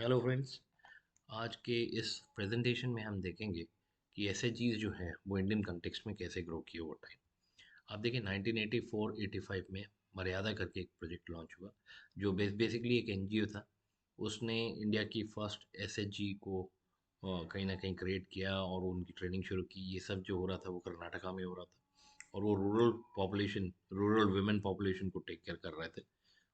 Hello friends. आज के इस प्रेजेंटेशन में हम देखेंगे कि एसएचजीज जो हैं वो इंडियन कंटेक्स्ट में कैसे ग्रो किए ओवर टाइम। आप देखिए 1984-85 में मर्यादा करके एक प्रोजेक्ट लॉन्च हुआ जो बेसिकली एक एनजीओ था। उसने इंडिया की फर्स्ट एसएचजी को कहीं ना कहीं क्रिएट किया और उनकी ट्रेनिंग शुरू की। ये सब जो हो रहा था वो कर्नाटका में हो रहा था और वो रूरल वुमेन पॉपुलेशन को टेक केयर कर रहे थे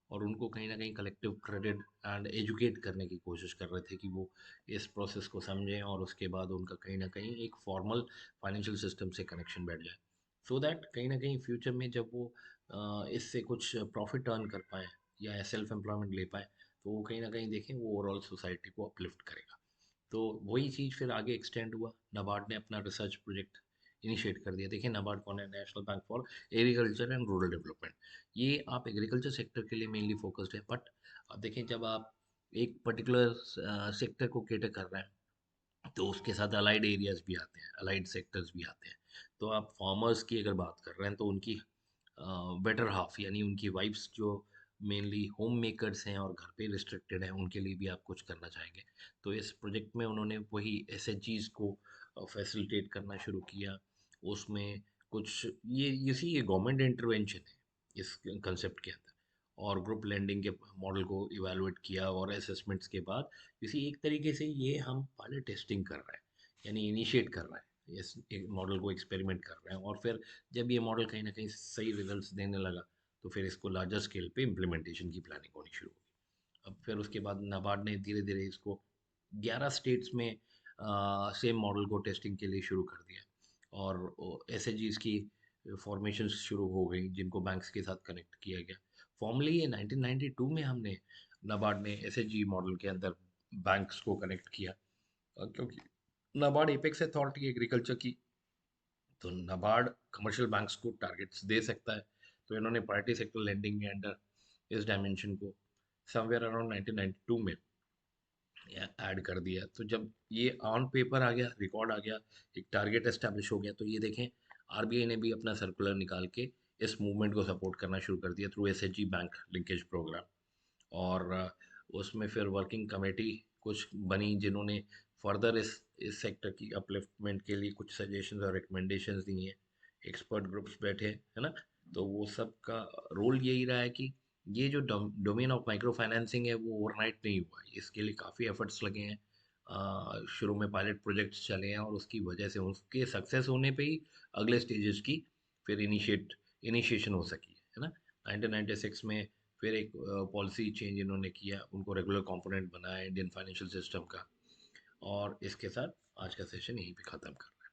और उनको कहीं न कहीं कलेक्टिव क्रेडिट एंड एजुकेट करने की कोशिश कर रहे थे कि वो इस प्रोसेस को समझें और उसके बाद उनका कहीं न कहीं एक फॉर्मल फाइनेंशियल सिस्टम से कनेक्शन बैठ जाए। सो दैट कहीं न कहीं फ्यूचर में जब वो इससे कुछ प्रॉफिट अर्न कर पाएँ या सेल्फ एम्प्लॉयमेंट ले पाएँ, तो वो कहीं न कहीं देखें वो ओवरऑल सोसाइटी को अपलिफ्ट करेगा। तो वही चीज़ फिर आगे एक्सटेंड हुआ। नाबार्ड ने अपना रिसर्च प्रोजेक्ट इनिशिएट कर दिया। देखिए नाबार्ड कौन है? National bank for agriculture and rural development. ये आप एग्रीकल्चर सेक्टर के लिए मेनली फोकस्ड है, बट अब देखें जब आप एक पर्टिकुलर सेक्टर को केटर कर रहे हैं तो उसके साथ अलाइड एरियाज भी आते हैं, अलाइड सेक्टर्स भी आते हैं। तो आप फार्मर्स की अगर बात कर रहे हैं तो उनकी बेटर हाफ यानी उनकी वाइफ्स जो मेनली होम मेकर्स हैं और घर पे रिस्ट्रिक्टेड हैं, उनके लिए भी आप कुछ करना चाहेंगे। तो इस प्रोजेक्ट में उन्होंने वही एसएचजीज को फैसिलिटेट करना शुरू किया। उसमें कुछ ये गवर्नमेंट इंटरवेंशन है इस कंसेप्ट के अंदर। और ग्रुप लैंडिंग के मॉडल को इवैल्यूएट किया और असेसमेंट्स के बाद किसी एक तरीके से ये हम पायलट टेस्टिंग कर रहे हैं, यानी इनिशिएट कर रहे हैं इस एक मॉडल को, एक्सपेरिमेंट कर रहे हैं। और फिर जब ये मॉडल कहीं ना कहीं सही रिजल्ट्स देने लगा तो फिर इसको लार्जर स्केल पे इम्प्लीमेंटेशन की प्लानिंग होनी शुरू हुई। अब फिर उसके बाद नाबार्ड ने धीरे धीरे इसको 11 स्टेट्स में सेम मॉडल को टेस्टिंग के लिए शुरू कर दिया और ऐसे जी इसकी फॉर्मेशन शुरू हो गई जिनको बैंक्स के साथ कनेक्ट किया गया। फॉर्मली ये 1992 में हमने नाबार्ड ने एस मॉडल के अंदर बैंक्स को कनेक्ट किया। क्योंकि नाबार्ड एपेक्स अथॉरिटी एग्रीकल्चर की, तो नाबार्ड कमर्शियल बैंक्स को टारगेट्स दे सकता है। तो इन्होंने प्रायोरिटी सेक्टर लेंडिंग के अंडर इस डायमेंशन को समवेयर अराउंड 1992 में ऐड कर दिया। तो जब ये ऑन पेपर आ गया, रिकॉर्ड आ गया, एक टारगेट एस्टेब्लिश हो गया, तो ये देखें आरबीआई ने भी अपना सर्कुलर निकाल के इस मूवमेंट को सपोर्ट करना शुरू कर दिया through SHG bank linkage programme. और उसमें फिर वर्किंग कमेटी कुछ बनी जिन्होंने फर्दर इस सेक्टर की अपलिफ्टमेंट के लिए कुछ सजेशंस और रिकमेंडेशंस दी हैं। एक्सपर्ट ग्रुप्स बैठे है ना। तो वो सब का रोल यही रहा है कि ये जो डोमेन ऑफ माइक्रो फाइनेंसिंग है वो ओवरनाइट नहीं हुआ है। इसके लिए काफ़ी एफर्ट्स लगे हैं। शुरू में पायलट प्रोजेक्ट्स चले हैं और उसकी वजह से उसके सक्सेस होने पे ही अगले स्टेजेस की फिर इनिशिएशन हो सकी है ना। 1996 में फिर एक पॉलिसी चेंज इन्होंने किया, उनको रेगुलर कंपोनेंट बनाया इंडियन फाइनेंशियल सिस्टम का। और इसके साथ आज का सेशन यहीं पे ख़त्म कर